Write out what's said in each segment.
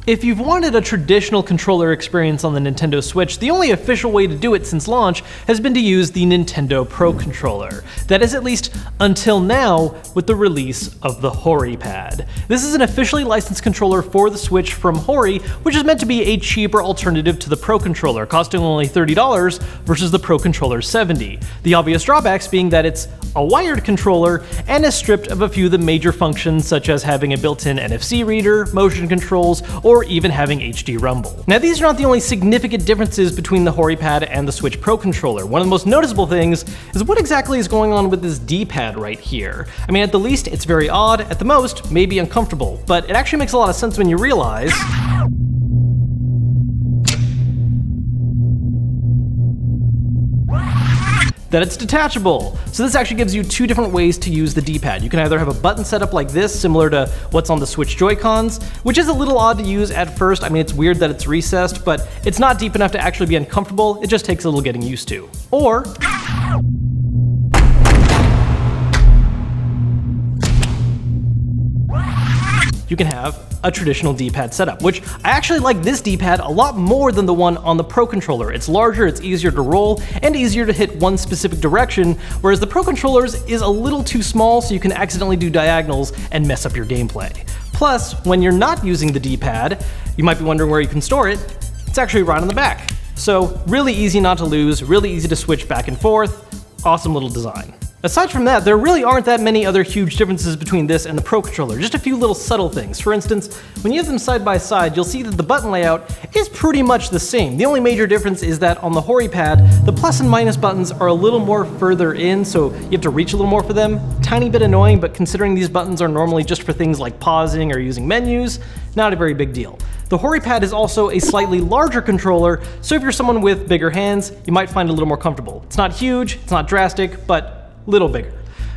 If you've wanted a traditional controller experience on the Nintendo Switch, the only official way to do it since launch has been to use the Nintendo Pro Controller. That is, at least until now, with the release of the Horipad. This is an officially licensed controller for the Switch from Hori, which is meant to be a cheaper alternative to the Pro Controller, costing only $30 versus the Pro Controller's $70. The obvious drawbacks being that it's a wired controller and is stripped of a few of the major functions such as having a built-in NFC reader, motion controls, or even having HD rumble. Now these are not the only significant differences between the Horipad and the Switch Pro Controller. One of the most noticeable things is what exactly is going on with this D-pad right here. I mean, at the least it's very odd, at the most maybe uncomfortable, but it actually makes a lot of sense when you realize that it's detachable. So this actually gives you two different ways to use the D-pad. You can either have a button setup like this, similar to what's on the Switch Joy-Cons, which is a little odd to use at first. I mean, it's weird that it's recessed, but it's not deep enough to actually be uncomfortable. It just takes a little getting used to. Or you can have a traditional D-pad setup, which I actually like this D-pad a lot more than the one on the Pro Controller. It's larger, it's easier to roll, and easier to hit one specific direction, whereas the Pro Controller's is a little too small, so you can accidentally do diagonals and mess up your gameplay. Plus, when you're not using the D-pad, you might be wondering where you can store it. It's actually right on the back. So really easy not to lose, really easy to switch back and forth. Awesome little design. Aside from that, there really aren't that many other huge differences between this and the Pro Controller, just a few little subtle things. For instance, when you have them side by side, you'll see that the button layout is pretty much the same. The only major difference is that on the Horipad, the plus and minus buttons are a little more further in, so you have to reach a little more for them. Tiny bit annoying, but considering these buttons are normally just for things like pausing or using menus, not a very big deal. The Horipad is also a slightly larger controller, so if you're someone with bigger hands, you might find it a little more comfortable. It's not huge, it's not drastic, but little bigger.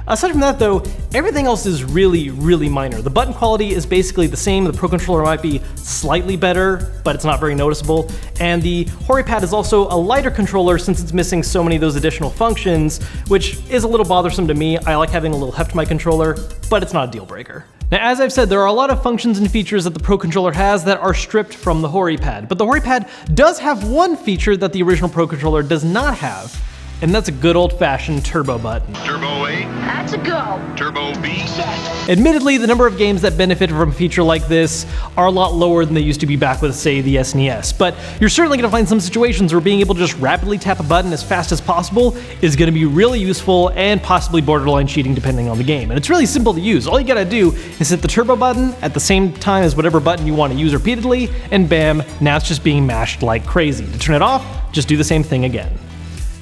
Aside from that though, everything else is really minor. The button quality is basically the same. The Pro Controller might be slightly better, but it's not very noticeable. And the Horipad is also a lighter controller since it's missing so many of those additional functions, which is a little bothersome to me. I like having a little heft to my controller, but it's not a deal breaker. Now, as I've said, there are a lot of functions and features that the Pro Controller has that are stripped from the Horipad, but the Horipad does have one feature that the original Pro Controller does not have, and that's a good old-fashioned turbo button. Turbo A. That's a go. Turbo B. Check. Admittedly, the number of games that benefit from a feature like this are a lot lower than they used to be back with, say, the SNES, but you're certainly going to find some situations where being able to just rapidly tap a button as fast as possible is going to be really useful and possibly borderline cheating depending on the game. And it's really simple to use. All you gotta do is hit the turbo button at the same time as whatever button you want to use repeatedly, and bam, now it's just being mashed like crazy. To turn it off, just do the same thing again.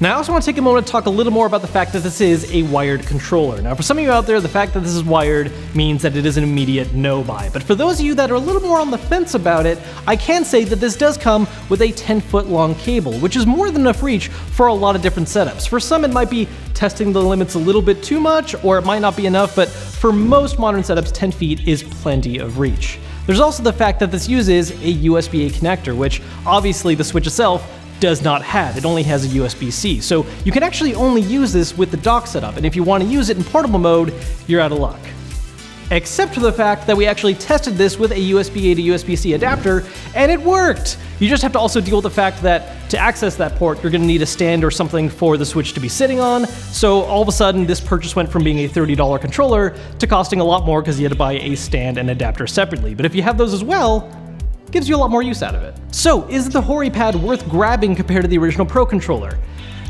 Now I also want to take a moment to talk a little more about the fact that this is a wired controller. Now for some of you out there, the fact that this is wired means that it is an immediate no-buy. But for those of you that are a little more on the fence about it, I can say that this does come with a 10-foot long cable, which is more than enough reach for a lot of different setups. For some it might be testing the limits a little bit too much, or it might not be enough, but for most modern setups, 10 feet is plenty of reach. There's also the fact that this uses a USB-A connector, which obviously the Switch itself does not have. It only has a USB-C, so you can actually only use this with the dock setup, and if you want to use it in portable mode, you're out of luck. Except for the fact that we actually tested this with a USB-A to USB-C adapter, and it worked! You just have to also deal with the fact that to access that port, you're going to need a stand or something for the Switch to be sitting on, so all of a sudden this purchase went from being a $30 controller to costing a lot more because you had to buy a stand and adapter separately. But if you have those as well, gives you a lot more use out of it. So, is the Horipad worth grabbing compared to the original Pro Controller?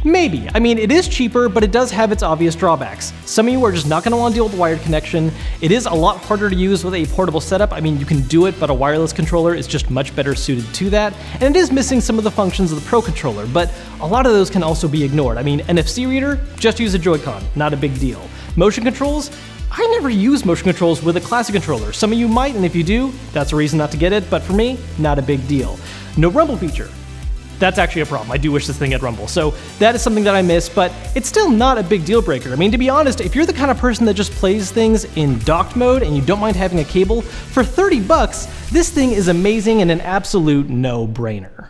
Maybe. I mean, it is cheaper, but it does have its obvious drawbacks. Some of you are just not going to want to deal with the wired connection. It is a lot harder to use with a portable setup. I mean, you can do it, but a wireless controller is just much better suited to that. And it is missing some of the functions of the Pro Controller, but a lot of those can also be ignored. I mean, NFC reader, just use a Joy-Con, not a big deal. Motion controls, I never use motion controls with a classic controller. Some of you might, and if you do, that's a reason not to get it, but for me, not a big deal. No rumble feature. That's actually a problem. I do wish this thing had rumble. So that is something that I miss, but it's still not a big deal breaker. I mean, to be honest, if you're the kind of person that just plays things in docked mode and you don't mind having a cable, for $30, this thing is amazing and an absolute no-brainer.